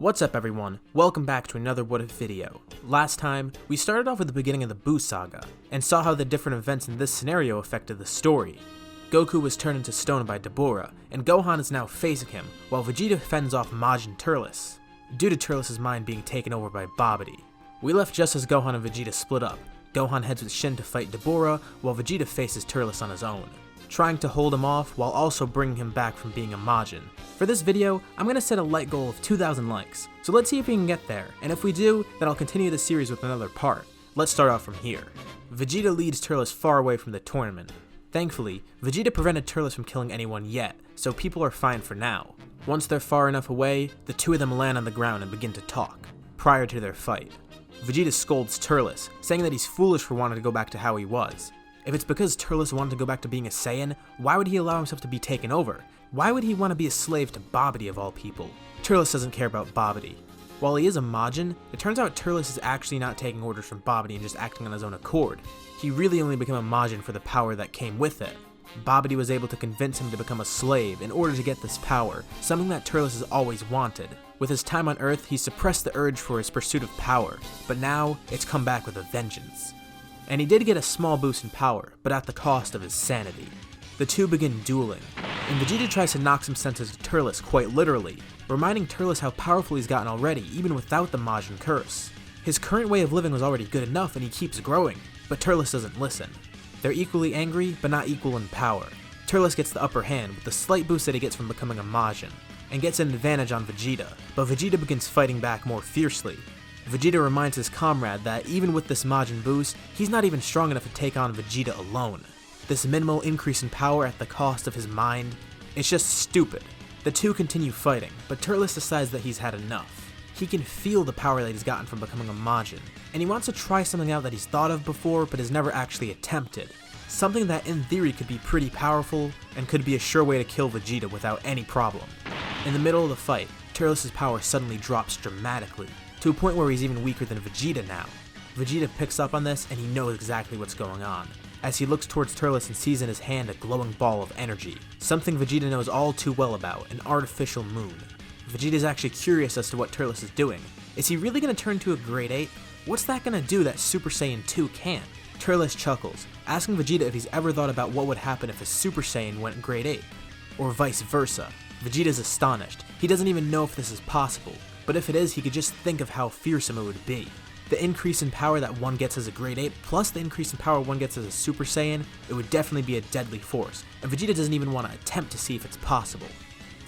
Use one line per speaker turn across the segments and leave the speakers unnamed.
What's up everyone, welcome back to another What If video. Last time, we started off with the beginning of the Buu saga, and saw how the different events in this scenario affected the story. Goku was turned into stone by Deborah, and Gohan is now facing him, while Vegeta fends off Majin Turles, due to Turles' mind being taken over by Babidi. We left just as Gohan and Vegeta split up. Gohan heads with Shin to fight Deborah, while Vegeta faces Turles on his own, trying to hold him off while also bringing him back from being a Majin. For this video, I'm going to set a like goal of 2,000 likes, so let's see if we can get there, and if we do, then I'll continue the series with another part. Let's start off from here. Vegeta leads Turles far away from the tournament. Thankfully, Vegeta prevented Turles from killing anyone yet, so people are fine for now. Once they're far enough away, the two of them land on the ground and begin to talk, prior to their fight. Vegeta scolds Turles, saying that he's foolish for wanting to go back to how he was. If it's because Turles wanted to go back to being a Saiyan, why would he allow himself to be taken over? Why would he want to be a slave to Babidi of all people? Turles doesn't care about Babidi. While he is a Majin, it turns out Turles is actually not taking orders from Babidi and just acting on his own accord. He really only became a Majin for the power that came with it. Babidi was able to convince him to become a slave in order to get this power, something that Turles has always wanted. With his time on Earth, he suppressed the urge for his pursuit of power, but now it's come back with a vengeance. And he did get a small boost in power, but at the cost of his sanity. The two begin dueling, and Vegeta tries to knock some sense into Turles quite literally, reminding Turles how powerful he's gotten already even without the Majin curse. His current way of living was already good enough and he keeps growing, but Turles doesn't listen. They're equally angry, but not equal in power. Turles gets the upper hand with the slight boost that he gets from becoming a Majin, and gets an advantage on Vegeta, but Vegeta begins fighting back more fiercely. Vegeta reminds his comrade that even with this Majin boost, he's not even strong enough to take on Vegeta alone. This minimal increase in power at the cost of his mind, it's just stupid. The two continue fighting, but Turles decides that he's had enough. He can feel the power that he's gotten from becoming a Majin, and he wants to try something out that he's thought of before but has never actually attempted. Something that in theory could be pretty powerful, and could be a sure way to kill Vegeta without any problem. In the middle of the fight, Turles' power suddenly drops dramatically, to a point where he's even weaker than Vegeta now. Vegeta picks up on this and he knows exactly what's going on, as he looks towards Turles and sees in his hand a glowing ball of energy, something Vegeta knows all too well about, an artificial moon. Vegeta's actually curious as to what Turles is doing. Is he really going to turn to a Great Ape? What's that going to do that Super Saiyan 2 can't? Turles chuckles, asking Vegeta if he's ever thought about what would happen if a Super Saiyan went Great Ape, or vice versa. Vegeta's astonished. He doesn't even know if this is possible, but if it is, he could just think of how fearsome it would be. The increase in power that one gets as a Great Ape, plus the increase in power one gets as a Super Saiyan, it would definitely be a deadly force, and Vegeta doesn't even want to attempt to see if it's possible.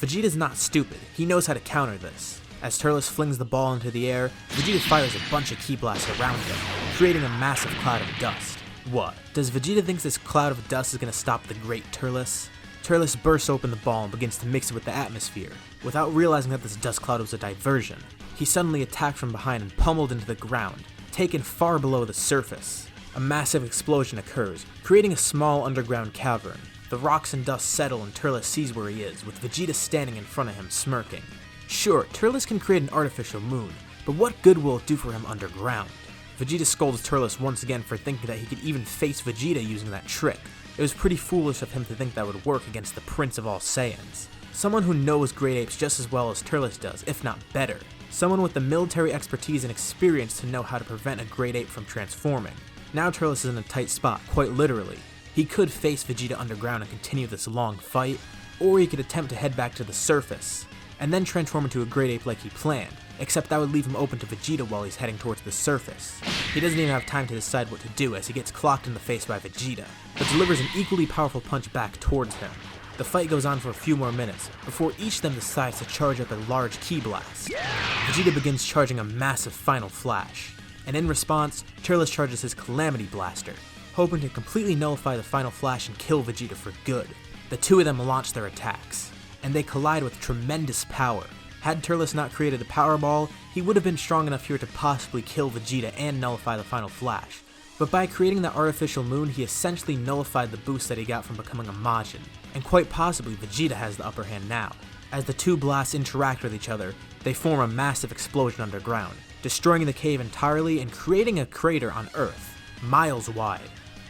Vegeta's not stupid, he knows how to counter this. As Turles flings the ball into the air, Vegeta fires a bunch of ki blasts around him, creating a massive cloud of dust. What? Does Vegeta think this cloud of dust is going to stop the great Turles? Turles bursts open the ball and begins to mix it with the atmosphere, without realizing that this dust cloud was a diversion. He suddenly attacked from behind and pummeled into the ground, taken far below the surface. A massive explosion occurs, creating a small underground cavern. The rocks and dust settle and Turles sees where he is, with Vegeta standing in front of him smirking. Sure, Turles can create an artificial moon, but what good will it do for him underground? Vegeta scolds Turles once again for thinking that he could even face Vegeta using that trick. It was pretty foolish of him to think that would work against the Prince of all Saiyans. Someone who knows Great Apes just as well as Turles does, if not better. Someone with the military expertise and experience to know how to prevent a Great Ape from transforming. Now Turles is in a tight spot, quite literally. He could face Vegeta underground and continue this long fight, or he could attempt to head back to the surface, and then transform into a Great Ape like he planned, except that would leave him open to Vegeta while he's heading towards the surface. He doesn't even have time to decide what to do as he gets clocked in the face by Vegeta, but delivers an equally powerful punch back towards him. The fight goes on for a few more minutes, before each of them decides to charge up a large ki blast. Vegeta begins charging a massive final flash, and in response, Turles charges his Calamity Blaster, hoping to completely nullify the final flash and kill Vegeta for good. The two of them launch their attacks, and they collide with tremendous power. Had Turles not created the Power Ball, he would have been strong enough here to possibly kill Vegeta and nullify the final flash. But by creating the artificial moon, he essentially nullified the boost that he got from becoming a Majin, and quite possibly Vegeta has the upper hand now. As the two blasts interact with each other, they form a massive explosion underground, destroying the cave entirely and creating a crater on Earth, miles wide.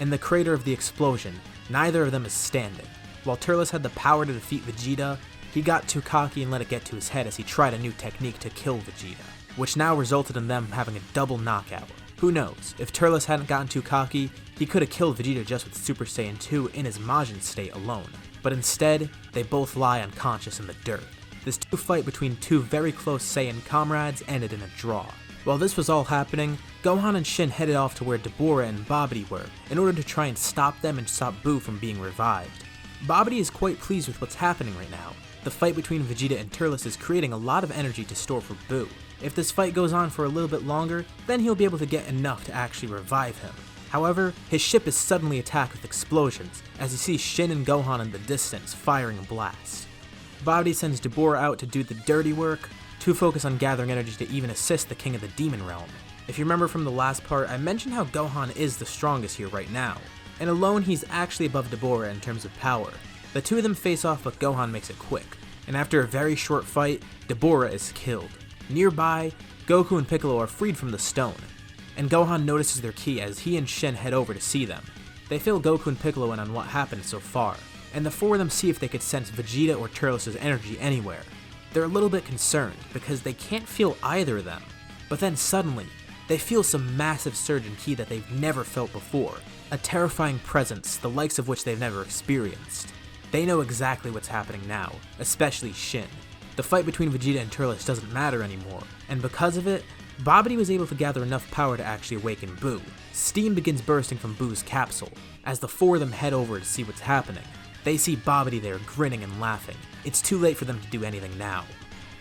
In the crater of the explosion, neither of them is standing. While Turles had the power to defeat Vegeta, he got too cocky and let it get to his head as he tried a new technique to kill Vegeta, which now resulted in them having a double knockout. Who knows, if Turles hadn't gotten too cocky, he could have killed Vegeta just with Super Saiyan 2 in his Majin state alone, but instead, they both lie unconscious in the dirt. This fight between two very close Saiyan comrades ended in a draw. While this was all happening, Gohan and Shin headed off to where Deborah and Babidi were, in order to try and stop them and stop Buu from being revived. Babidi is quite pleased with what's happening right now. The fight between Vegeta and Turles is creating a lot of energy to store for Buu. If this fight goes on for a little bit longer, then he'll be able to get enough to actually revive him. However, his ship is suddenly attacked with explosions, as he sees Shin and Gohan in the distance firing a blast. Babidi sends Deborah out to do the dirty work, to focus on gathering energy to even assist the King of the Demon Realm. If you remember from the last part, I mentioned how Gohan is the strongest here right now, and alone he's actually above Deborah in terms of power. The two of them face off, but Gohan makes it quick, and after a very short fight, Deborah is killed. Nearby, Goku and Piccolo are freed from the stone, and Gohan notices their ki as he and Shin head over to see them. They fill Goku and Piccolo in on what happened so far, and the four of them see if they could sense Vegeta or Turles' energy anywhere. They're a little bit concerned, because they can't feel either of them, but then suddenly, they feel some massive surge in ki that they've never felt before, a terrifying presence, the likes of which they've never experienced. They know exactly what's happening now, especially Shin. The fight between Vegeta and Turles doesn't matter anymore, and because of it, Babidi was able to gather enough power to actually awaken Buu. Steam begins bursting from Buu's capsule, as the four of them head over to see what's happening. They see Babidi there grinning and laughing. It's too late for them to do anything now.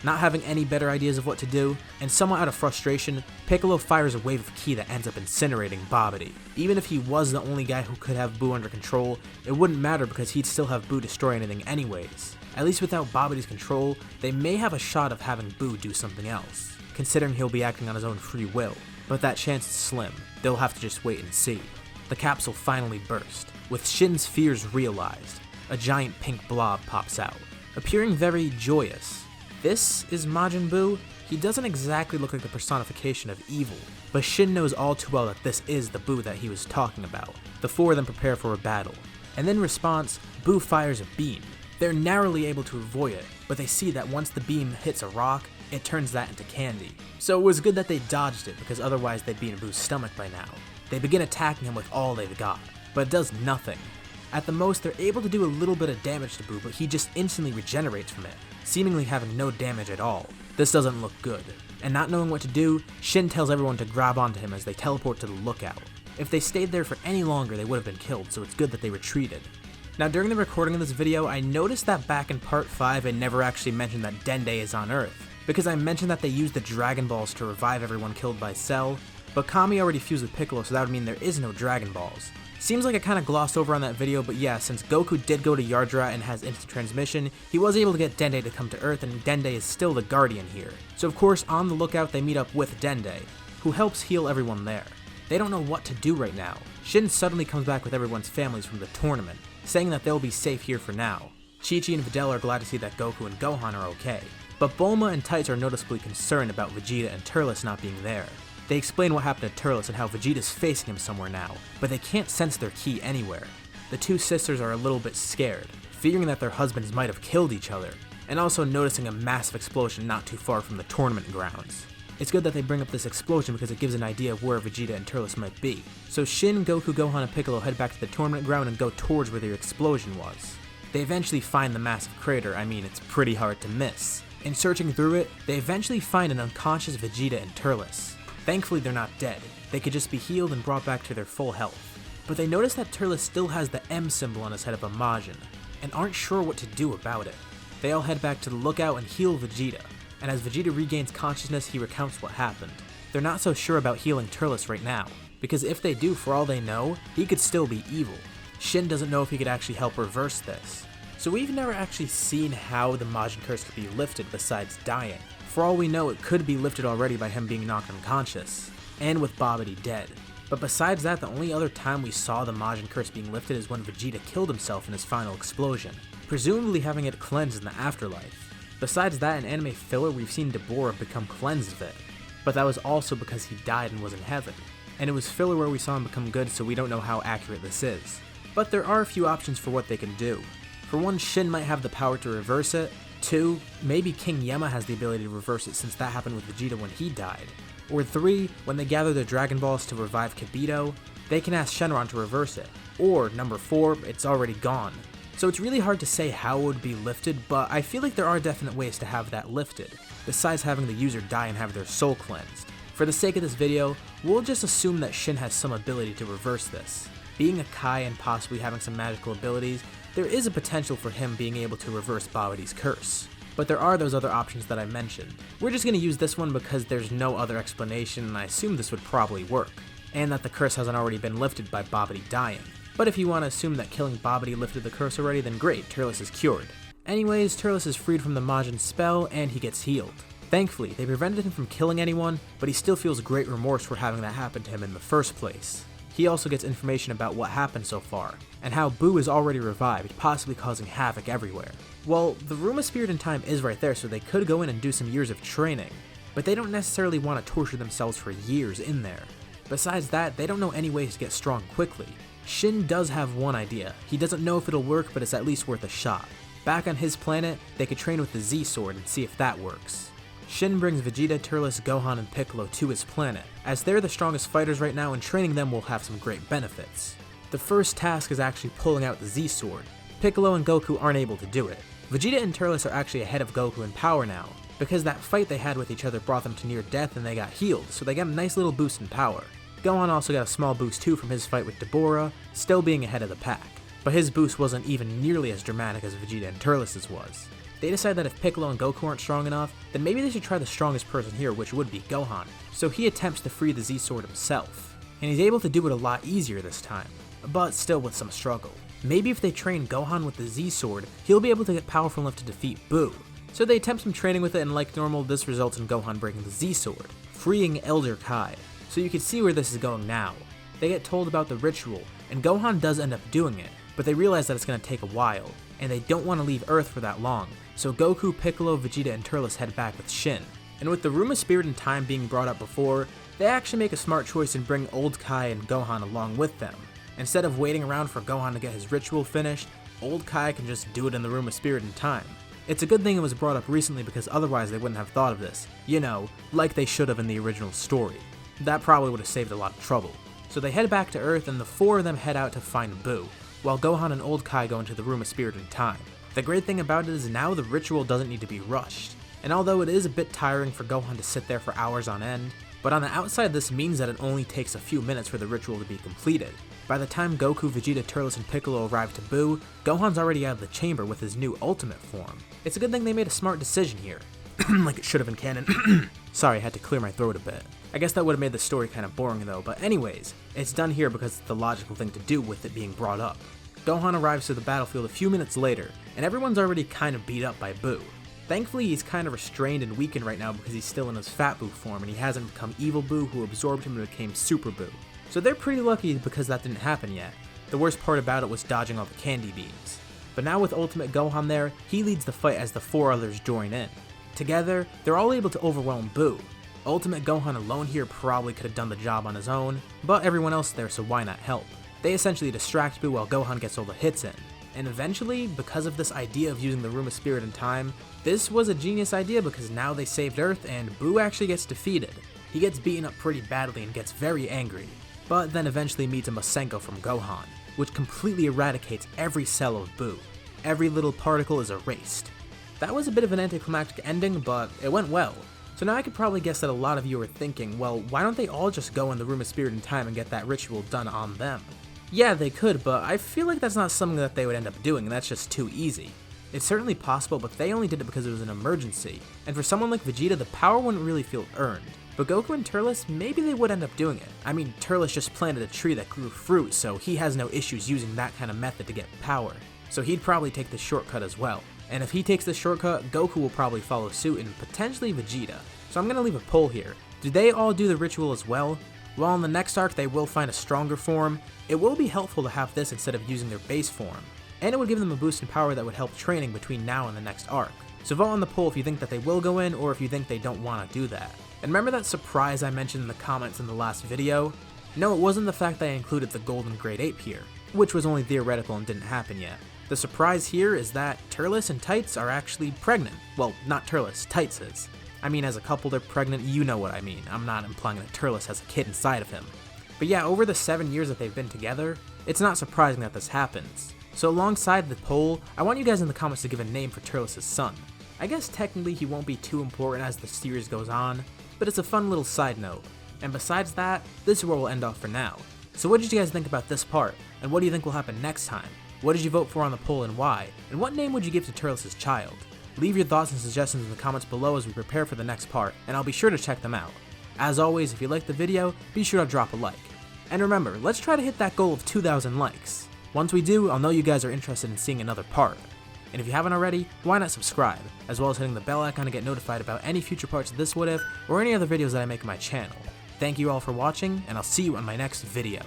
Not having any better ideas of what to do, and somewhat out of frustration, Piccolo fires a wave of ki that ends up incinerating Babidi. Even if he was the only guy who could have Buu under control, it wouldn't matter because he'd still have Buu destroy anything anyways. At least without Babidi's control, they may have a shot of having Buu do something else, considering he'll be acting on his own free will, but that chance is slim. They'll have to just wait and see. The capsule finally burst. With Shin's fears realized, a giant pink blob pops out, appearing very joyous. This is Majin Buu. He doesn't exactly look like the personification of evil, but Shin knows all too well that this is the Buu that he was talking about. The four of them prepare for a battle, and in response, Buu fires a beam. They're narrowly able to avoid it, but they see that once the beam hits a rock, it turns that into candy. So it was good that they dodged it, because otherwise they'd be in Buu's stomach by now. They begin attacking him with all they've got, but it does nothing. At the most, they're able to do a little bit of damage to Buu, but he just instantly regenerates from it, seemingly having no damage at all. This doesn't look good, and not knowing what to do, Shin tells everyone to grab onto him as they teleport to the lookout. If they stayed there for any longer, they would have been killed, so it's good that they retreated. Now during the recording of this video, I noticed that back in part 5 I never actually mentioned that Dende is on Earth, because I mentioned that they used the Dragon Balls to revive everyone killed by Cell, but Kami already fused with Piccolo, so that would mean there is no Dragon Balls. Seems like I kinda glossed over on that video, but yeah, since Goku did go to Yardra and has instant transmission, he was able to get Dende to come to Earth, and Dende is still the Guardian here. So of course, on the lookout they meet up with Dende, who helps heal everyone there. They don't know what to do right now. Shin suddenly comes back with everyone's families from the tournament, saying that they'll be safe here for now. Chi-Chi and Videl are glad to see that Goku and Gohan are okay, but Bulma and Tights are noticeably concerned about Vegeta and Turles not being there. They explain what happened to Turles and how Vegeta's facing him somewhere now, but they can't sense their ki anywhere. The two sisters are a little bit scared, fearing that their husbands might have killed each other, and also noticing a massive explosion not too far from the tournament grounds. It's good that they bring up this explosion because it gives an idea of where Vegeta and Turles might be. So Shin, Goku, Gohan, and Piccolo head back to the tournament ground and go towards where the explosion was. They eventually find the massive crater. I mean, it's pretty hard to miss. In searching through it, they eventually find an unconscious Vegeta and Turles. Thankfully they're not dead, they could just be healed and brought back to their full health. But they notice that Turles still has the M symbol on his head of a Majin, and aren't sure what to do about it. They all head back to the lookout and heal Vegeta, and as Vegeta regains consciousness he recounts what happened. They're not so sure about healing Turles right now, because if they do, for all they know, he could still be evil. Shin doesn't know if he could actually help reverse this. So we've never actually seen how the Majin curse could be lifted besides dying. For all we know, it could be lifted already by him being knocked unconscious, and with Babidi dead. But besides that, the only other time we saw the Majin curse being lifted is when Vegeta killed himself in his final explosion, presumably having it cleansed in the afterlife. Besides that, in anime filler, we've seen Deborah become cleansed of it, but that was also because he died and was in heaven, and it was filler where we saw him become good, so we don't know how accurate this is. But there are a few options for what they can do. For one, Shin might have the power to reverse it, 2, maybe King Yama has the ability to reverse it since that happened with Vegeta when he died. Or 3, when they gather their Dragon Balls to revive Kibito, they can ask Shenron to reverse it. Or number 4, it's already gone. So it's really hard to say how it would be lifted, but I feel like there are definite ways to have that lifted, besides having the user die and have their soul cleansed. For the sake of this video, we'll just assume that Shin has some ability to reverse this. Being a Kai and possibly having some magical abilities, there is a potential for him being able to reverse Babidi's curse. But there are those other options that I mentioned. We're just going to use this one because there's no other explanation and I assume this would probably work, and that the curse hasn't already been lifted by Babidi dying. But if you want to assume that killing Babidi lifted the curse already, then great, Turles is cured. Anyways, Turles is freed from the Majin spell and he gets healed. Thankfully, they prevented him from killing anyone, but he still feels great remorse for having that happen to him in the first place. He also gets information about what happened so far, and how Boo is already revived, possibly causing havoc everywhere. Well, the Room of Spirit and Time is right there, so they could go in and do some years of training, but they don't necessarily want to torture themselves for years in there. Besides that, they don't know any ways to get strong quickly. Shin does have one idea. He doesn't know if it'll work, but it's at least worth a shot. Back on his planet, they could train with the Z-Sword and see if that works. Shin brings Vegeta, Turles, Gohan, and Piccolo to his planet, as they're the strongest fighters right now and training them will have some great benefits. The first task is actually pulling out the Z-Sword. Piccolo and Goku aren't able to do it. Vegeta and Turles are actually ahead of Goku in power now, because that fight they had with each other brought them to near death and they got healed, so they got a nice little boost in power. Gohan also got a small boost too from his fight with Deborah, still being ahead of the pack, but his boost wasn't even nearly as dramatic as Vegeta and Turles' was. They decide that if Piccolo and Goku aren't strong enough, then maybe they should try the strongest person here, which would be Gohan, so he attempts to free the Z-Sword himself, and he's able to do it a lot easier this time, but still with some struggle. Maybe if they train Gohan with the Z-Sword, he'll be able to get powerful enough to defeat Boo. So they attempt some training with it, and like normal, this results in Gohan breaking the Z-Sword, freeing Elder Kai. So you can see where this is going now. They get told about the ritual, and Gohan does end up doing it, but they realize that it's going to take a while, and they don't want to leave Earth for that long, so Goku, Piccolo, Vegeta, and Turles head back with Shin. And with the Room of Spirit and Time being brought up before, they actually make a smart choice and bring Old Kai and Gohan along with them. Instead of waiting around for Gohan to get his ritual finished, Old Kai can just do it in the Room of Spirit and Time. It's a good thing it was brought up recently because otherwise they wouldn't have thought of this, you know, like they should have in the original story. That probably would have saved a lot of trouble. So they head back to Earth and the 4 of them head out to find Boo, while Gohan and Old Kai go into the Room of Spirit and Time. The great thing about it is now the ritual doesn't need to be rushed, and although it is a bit tiring for Gohan to sit there for hours on end, but on the outside this means that it only takes a few minutes for the ritual to be completed. By the time Goku, Vegeta, Turles, and Piccolo arrive to Boo, Gohan's already out of the chamber with his new ultimate form. It's a good thing they made a smart decision here. Like it should have been canon. Sorry, I had to clear my throat a bit. I guess that would have made the story kind of boring though, but anyways, it's done here because it's the logical thing to do with it being brought up. Gohan arrives to the battlefield a few minutes later, and everyone's already kind of beat up by Boo. Thankfully, he's kind of restrained and weakened right now because he's still in his Fat Boo form and he hasn't become Evil Boo who absorbed him and became Super Boo. So they're pretty lucky because that didn't happen yet. The worst part about it was dodging all the candy beams. But now with Ultimate Gohan there, he leads the fight as the 4 others join in. Together, they're all able to overwhelm Boo. Ultimate Gohan alone here probably could have done the job on his own, but everyone else there, so why not help? They essentially distract Boo while Gohan gets all the hits in. And eventually, because of this idea of using the Room of Spirit and Time, this was a genius idea because now they saved Earth and Boo actually gets defeated. He gets beaten up pretty badly and gets very angry, but then eventually meets a Masenko from Gohan, which completely eradicates every cell of Boo. Every little particle is erased. That was a bit of an anticlimactic ending, but it went well. So now I could probably guess that a lot of you are thinking, well, why don't they all just go in the Room of Spirit and Time and get that ritual done on them? Yeah, they could, but I feel like that's not something that they would end up doing, and that's just too easy. It's certainly possible, but they only did it because it was an emergency, and for someone like Vegeta, the power wouldn't really feel earned. But Goku and Turles, maybe they would end up doing it. I mean, Turles just planted a tree that grew fruit, so he has no issues using that kind of method to get power. So he'd probably take the shortcut as well. And if he takes the shortcut, Goku will probably follow suit and potentially Vegeta. So I'm gonna leave a poll here. Do they all do the ritual as well? While in the next arc they will find a stronger form, it will be helpful to have this instead of using their base form. And it would give them a boost in power that would help training between now and the next arc. So vote on the poll if you think that they will go in or if you think they don't want to do that. And remember that surprise I mentioned in the comments in the last video? No, it wasn't the fact that I included the Golden Grade Ape here. which was only theoretical and didn't happen yet. The surprise here is that Turles and Tights are actually pregnant. Well, not Turles, Tights is. I mean, as a couple they're pregnant, you know what I mean. I'm not implying that Turles has a kid inside of him. But yeah, over the 7 years that they've been together, it's not surprising that this happens. So alongside the poll, I want you guys in the comments to give a name for Turles' son. I guess technically he won't be too important as the series goes on, but it's a fun little side note. And besides that, this is where we'll end off for now. So what did you guys think about this part, and what do you think will happen next time? What did you vote for on the poll and why? And what name would you give to Turles' child? Leave your thoughts and suggestions in the comments below as we prepare for the next part, and I'll be sure to check them out. As always, if you liked the video, be sure to drop a like. And remember, let's try to hit that goal of 2,000 likes. Once we do, I'll know you guys are interested in seeing another part. And if you haven't already, why not subscribe, as well as hitting the bell icon to get notified about any future parts of this What If, or any other videos that I make on my channel. Thank you all for watching, and I'll see you on my next video.